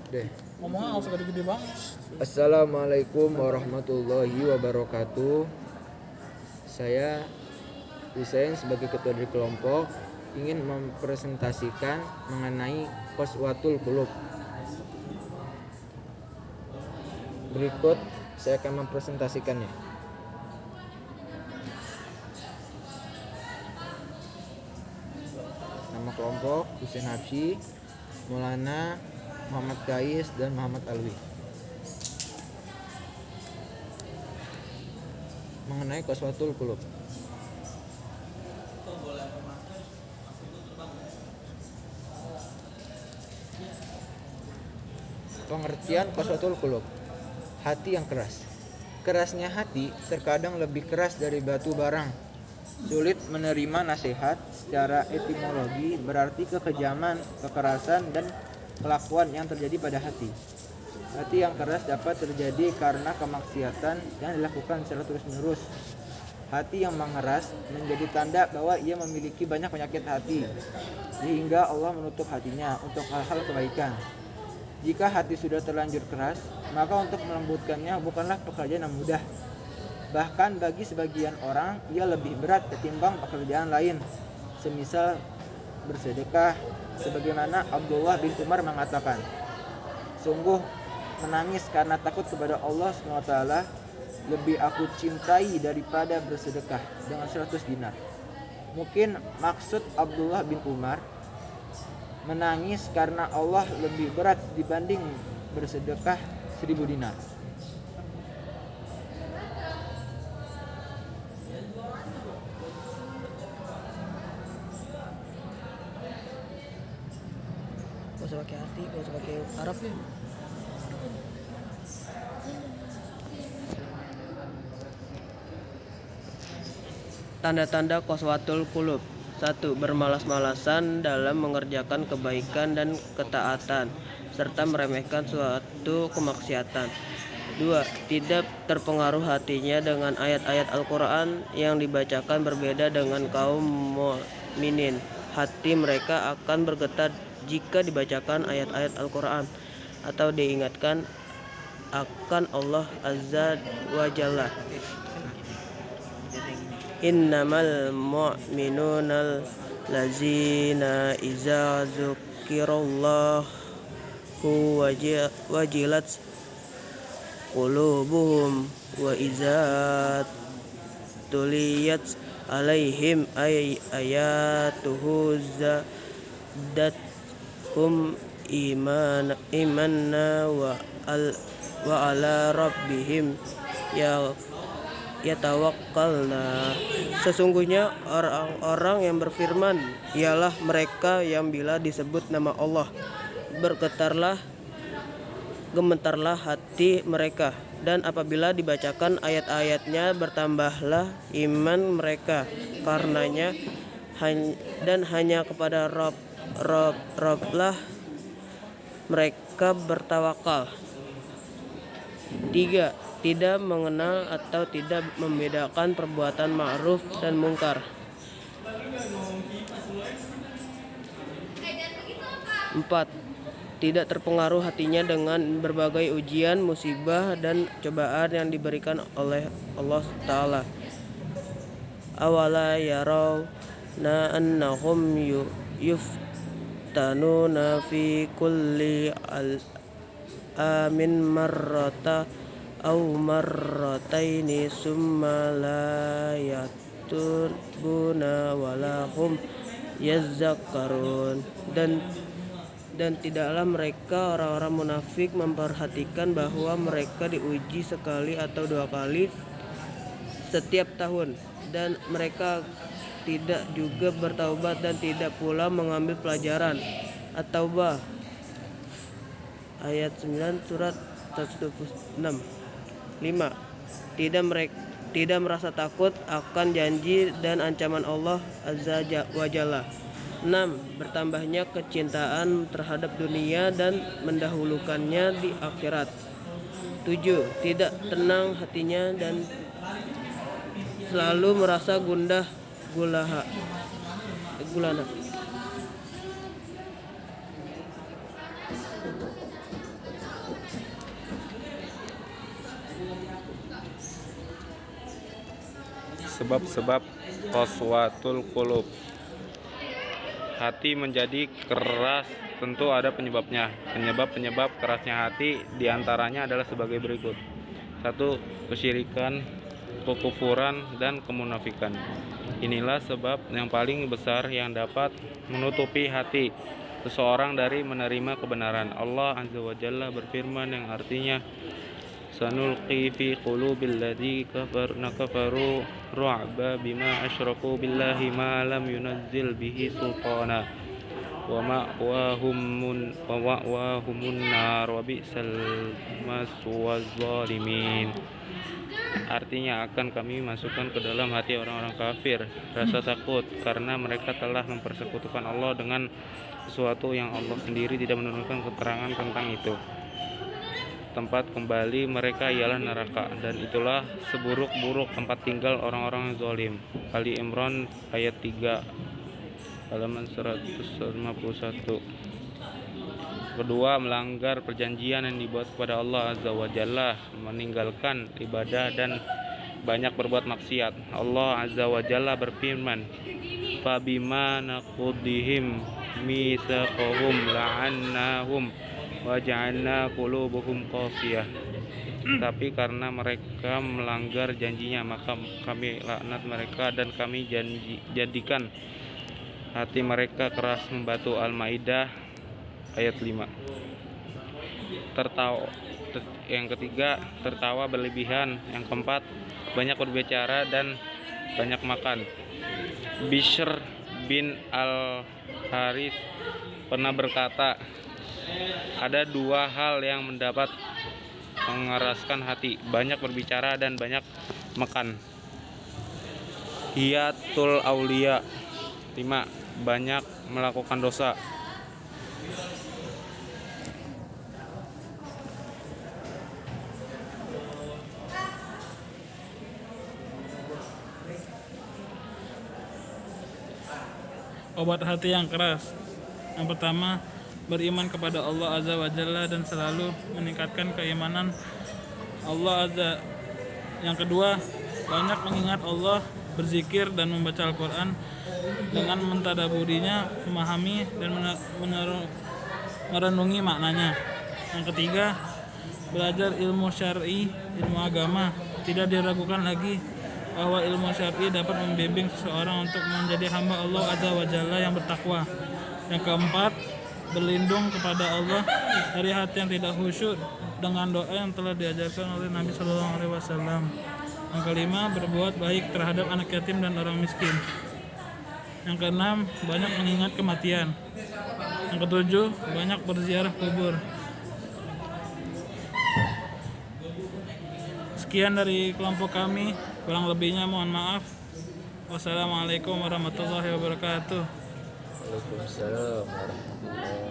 Deh. Ngomongnya nggak usah gede-gede banget. Assalamualaikum warahmatullahi wabarakatuh. Saya Husein sebagai ketua dari kelompok ingin mempresentasikan mengenai Qaswatul Qulub. Berikut saya akan mempresentasikannya. Nama kelompok Husein Habsyi, Maulana Muhammad Qais dan Muhammad Alwi. Mengenai Qaswatul Qulub. Pengertian Qaswatul Qulub. Hati yang keras. Kerasnya hati terkadang lebih keras dari batu barang. Sulit menerima nasihat. Secara etimologi berarti kekejaman, kekerasan, dan kelakuan yang terjadi pada hati. Hati yang keras dapat terjadi karena kemaksiatan yang dilakukan secara terus-menerus. Hati yang mengeras menjadi tanda bahwa ia memiliki banyak penyakit hati, sehingga Allah menutup hatinya untuk hal-hal kebaikan. Jika hati sudah terlanjur keras, maka untuk melembutkannya bukanlah pekerjaan yang mudah. Bahkan bagi sebagian orang, ia lebih berat ketimbang pekerjaan lain, semisal bersedekah, sebagaimana Abdullah bin Umar mengatakan, "Sungguh menangis karena takut kepada Allah SWT lebih aku cintai daripada bersedekah dengan 100 dinar." Mungkin maksud Abdullah bin Umar menangis karena Allah lebih berat dibanding bersedekah 1000 dinar. Gak usah pakai hati, gak usah pakai Arab ya. Tanda-tanda Qaswatul Qulub. 1. Bermalas-malasan dalam mengerjakan kebaikan dan ketaatan, serta meremehkan suatu kemaksiatan. 2. Tidak terpengaruh hatinya dengan ayat-ayat Al-Quran yang dibacakan berbeda dengan kaum mukminin. Hati mereka akan bergetar jika dibacakan ayat-ayat Al-Quran atau diingatkan akan Allah Azza wa Jalla. Innamal mu'minunal lazina iza dzukirallahu wajilat qulubuhum wa iza tuliyat alaihim ayatuhu zadatuhum imanna wa ala rabbihim yatawakkalna. Sesungguhnya orang-orang yang berfirman ialah mereka yang bila disebut nama Allah gemetarlah hati mereka, dan apabila dibacakan ayat-ayatnya bertambahlah iman mereka karenanya, dan hanya kepada Rabblah mereka bertawakal. 3. Tidak mengenal atau tidak membedakan perbuatan ma'ruf dan mungkar. 4. Tidak terpengaruh hatinya dengan berbagai ujian, musibah, dan cobaan yang diberikan oleh Allah Ta'ala. Awala yarawna annahum yuftanuna fi kulli amin marrata aw marrataini summa la yatubuna walahum yazakkarun. Dan tidaklah mereka orang-orang munafik memperhatikan bahwa mereka diuji sekali atau 2 kali setiap tahun, dan mereka tidak juga bertaubat dan tidak pula mengambil pelajaran. At-Taubah ayat 9 surat 126. 5. Tidak merasa takut akan janji dan ancaman Allah Azza wa Jalla. 6. Bertambahnya kecintaan terhadap dunia dan mendahulukannya di akhirat. 7. Tidak tenang hatinya dan selalu merasa gundah gulana. 8. sebab-sebab qaswatul qulub. Hati menjadi keras tentu ada penyebabnya. Penyebab-penyebab kerasnya hati diantaranya adalah sebagai berikut. 1. Kesyirikan, kekufuran, dan kemunafikan. Inilah sebab yang paling besar yang dapat menutupi hati seseorang dari menerima kebenaran. Allah Azza wa Jalla berfirman yang artinya, sanulqi fi qulubil ladzi kafaru ru'ba bima asyraku billahi ma lam yunazzil bihi sultana wa ma'wahumun nar wa bi'sal maswaz zalimin. Artinya, akan kami masukkan ke dalam hati orang-orang kafir rasa takut karena mereka telah mempersekutukan Allah dengan sesuatu yang Allah sendiri tidak menurunkan keterangan tentang itu. Tempat kembali mereka ialah neraka, dan itulah seburuk-buruk tempat tinggal orang-orang yang zalim. Ali Imran ayat 3 halaman 151. Kedua, melanggar perjanjian yang dibuat kepada Allah Azza wa Jalla, meninggalkan ibadah dan banyak berbuat maksiat. Allah Azza wa Jalla berfirman, fabima naqudihim mitsaqahum la'annahum waja'alna qulubuhum qasiyah. Tapi karena mereka melanggar janjinya, maka kami laknat mereka dan kami jadikan hati mereka keras membatu. Al-Maidah ayat 5. Yang ketiga, tertawa berlebihan. Yang keempat, banyak berbicara dan banyak makan. Bishr bin Al-Haris pernah berkata, ada dua hal yang mendapat mengeraskan hati, banyak berbicara dan banyak makan. Hiyatul Aulia. 5. Banyak melakukan dosa. Obat hati yang keras. Yang pertama, beriman kepada Allah Azza wa Jalla dan selalu meningkatkan keimanan Allah Azza. Yang kedua, banyak mengingat Allah, berzikir dan membaca Al-Quran dengan mentadaburinya, memahami dan merenungi maknanya. Yang ketiga, belajar ilmu syar'i, ilmu agama. Tidak diragukan lagi bahwa ilmu syar'i dapat membimbing seseorang untuk menjadi hamba Allah Azza wa Jalla yang bertakwa. Yang keempat, berlindung kepada Allah dari hati yang tidak khusyuk dengan doa yang telah diajarkan oleh Nabi Shallallahu Alaihi Wasallam. Yang kelima, berbuat baik terhadap anak yatim dan orang miskin. Yang keenam, banyak mengingat kematian. Yang ketujuh, banyak berziarah kubur. Sekian dari kelompok kami, kurang lebihnya mohon maaf. Wassalamualaikum warahmatullahi wabarakatuh. Waalaikumsalam warahmatullahi wabarakatuh.